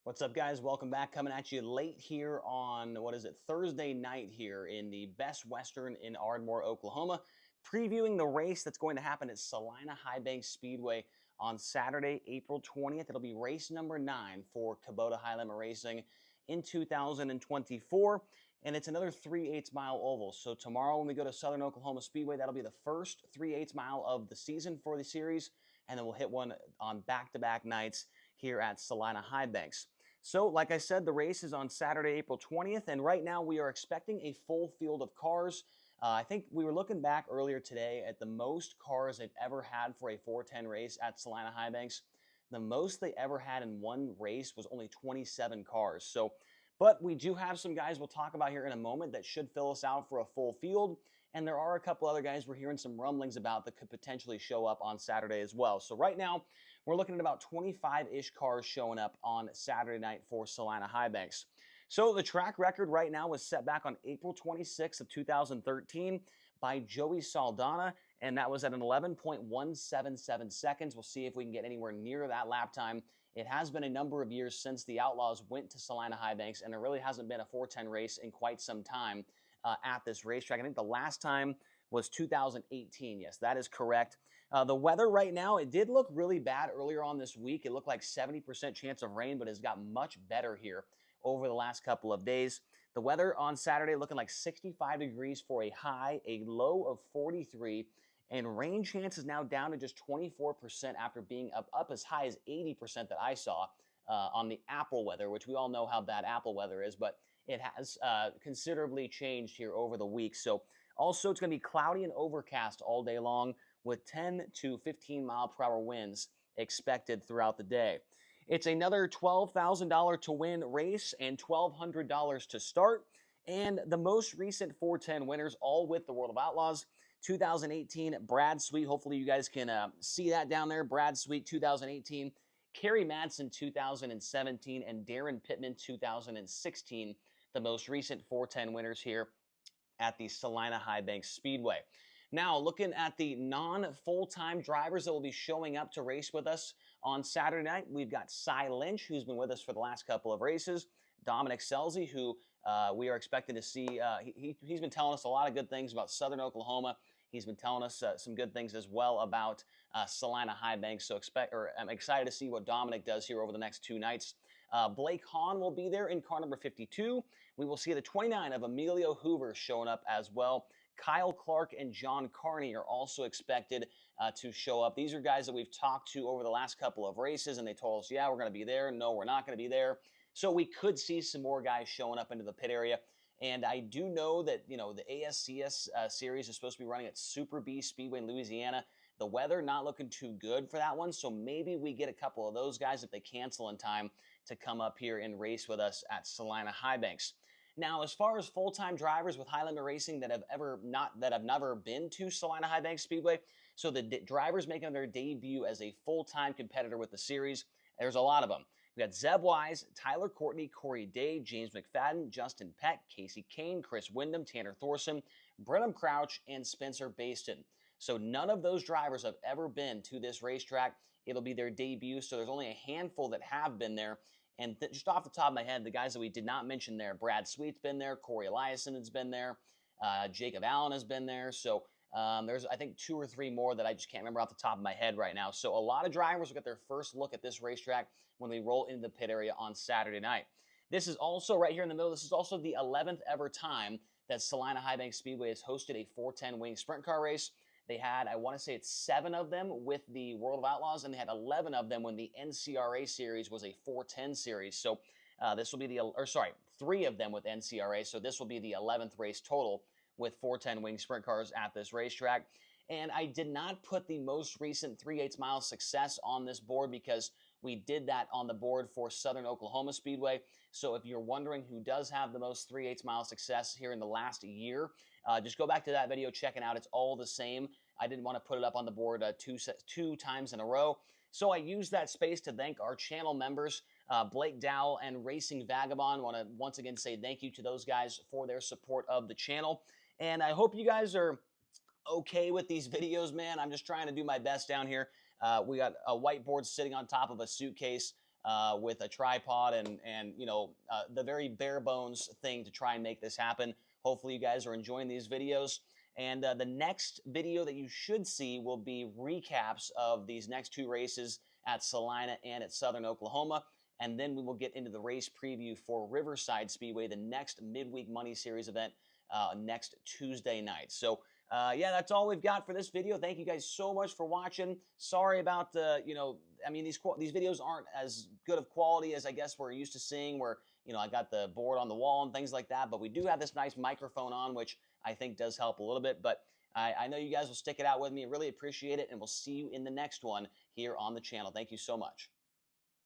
What's up, guys? Welcome back. Coming at you late here on, what is it, Thursday night here in the Best Western in Ardmore, Oklahoma, previewing the race that's going to happen at Salina Highbanks Speedway on Saturday, April 20th. It'll be race number 9 for Kubota High-Limit Racing in 2024, and it's another 3/8 mile oval. So tomorrow when we go to Southern Oklahoma Speedway, that'll be the first 3/8 mile of the season for the series, and then we'll hit one on back-to-back nights here at Salina Highbanks. So, like I said, the race is on Saturday, April 20th, and right now we are expecting a full field of cars. I think we were looking back earlier today at the most cars they've ever had for a 410 race at Salina Highbanks. The most they ever had in one race was only 27 cars. So, but we do have some guys we'll talk about here in a moment that should fill us out for a full field. And there are a couple other guys we're hearing some rumblings about that could potentially show up on Saturday as well. So right now, we're looking at about 25-ish cars showing up on Saturday night for Salina Highbanks. So the track record right now was set back on April 26th of 2013 by Joey Saldana, and that was at an 11.177 seconds. We'll see if we can get anywhere near that lap time. It has been a number of years since the Outlaws went to Salina Highbanks, and there really hasn't been a 410 race in quite some time at this racetrack. I think the last time was 2018. Yes, that is correct. The weather right now, it did look really bad earlier on this week. It looked like 70% chance of rain, but has got much better here over the last couple of days. The weather on Saturday looking like 65 degrees for a high, a low of 43, and rain chance is now down to just 24% after being up as high as 80% that I saw on the Apple weather, which we all know how bad Apple weather is, but it has considerably changed here over the week. So also it's going to be cloudy and overcast all day long with 10 to 15 mile per hour winds expected throughout the day. It's another $12,000 to win race and $1,200 to start. And the most recent 410 winners, all with the World of Outlaws. 2018, Brad Sweet. Hopefully you guys can see that down there. Brad Sweet, 2018. Kerry Madsen, 2017. And Darren Pittman, 2016. The most recent 410 winners here at the Salina Highbanks Speedway. Now, looking at the non-full-time drivers that will be showing up to race with us on Saturday night, we've got Cy Lynch, who's been with us for the last couple of races, Dominic Scelzi, who we are expecting to see. He's been telling us a lot of good things about Southern Oklahoma. He's been telling us some good things as well about Salina Highbanks, so I'm excited to see what Dominic does here over the next 2 nights. Blake Hahn will be there in car number 52. We will see the 29 of Emilio Hoover showing up as well. Kyle Clark and John Carney are also expected to show up. These are guys that we've talked to over the last couple of races, and they told us, yeah, we're going to be there. No, we're not going to be there. So we could see some more guys showing up into the pit area. And I do know that, the ASCS series is supposed to be running at Super B Speedway in Louisiana. The weather not looking too good for that one, so maybe we get a couple of those guys if they cancel in time to come up here and race with us at Salina Highbanks. Now, as far as full-time drivers with High-Limit Racing that have never been to Salina Highbanks Speedway, so the drivers making their debut as a full-time competitor with the series, there's a lot of them. We got Zeb Wise, Tyler Courtney, Corey Day, James McFadden, Justin Peck, Casey Kane, Chris Wyndham, Tanner Thorson, Brenham Crouch, and Spencer Baston. So none of those drivers have ever been to this racetrack. It'll be their debut, so there's only a handful that have been there. And just off the top of my head, the guys that we did not mention there, Brad Sweet's been there, Corey Eliason has been there, Jacob Allen has been there. So there's, I think, 2 or 3 more that I just can't remember off the top of my head right now. So a lot of drivers will get their first look at this racetrack when we roll into the pit area on Saturday night. This is also, right here in the middle, this is also the 11th ever time that Salina Highbanks Speedway has hosted a 410 wing sprint car race. They had, I want to say it's 7 of them with the World of Outlaws, and they had 11 of them when the NCRA series was a 410 series. So this will be the, 3 of them with NCRA. So this will be the 11th race total with 410 wing sprint cars at this racetrack. And I did not put the most recent 3/8 mile success on this board because we did that on the board for Southern Oklahoma Speedway. So if you're wondering who does have the most 3/8 mile success here in the last year, just go back to that video, check it out. It's all the same. I didn't want to put it up on the board two times in a row. So I used that space to thank our channel members, Blake Dowell and Racing Vagabond. I want to once again say thank you to those guys for their support of the channel. And I hope you guys are okay with these videos, man. I'm just trying to do my best down here. We got a whiteboard sitting on top of a suitcase. with a tripod and the very bare bones thing to try and make this happen. Hopefully you guys are enjoying these videos. And the next video that you should see will be recaps of these next two races at Salina and at Southern Oklahoma. And then we will get into the race preview for Riverside Speedway, the next midweek Money Series event next Tuesday night. So yeah, that's all we've got for this video. Thank you guys so much for watching. Sorry about I mean, these videos aren't as good of quality as I guess we're used to seeing, where I got the board on the wall and things like that. But we do have this nice microphone on, which I think does help a little bit. But I know you guys will stick it out with me. I really appreciate it, and we'll see you in the next one here on the channel. Thank you so much.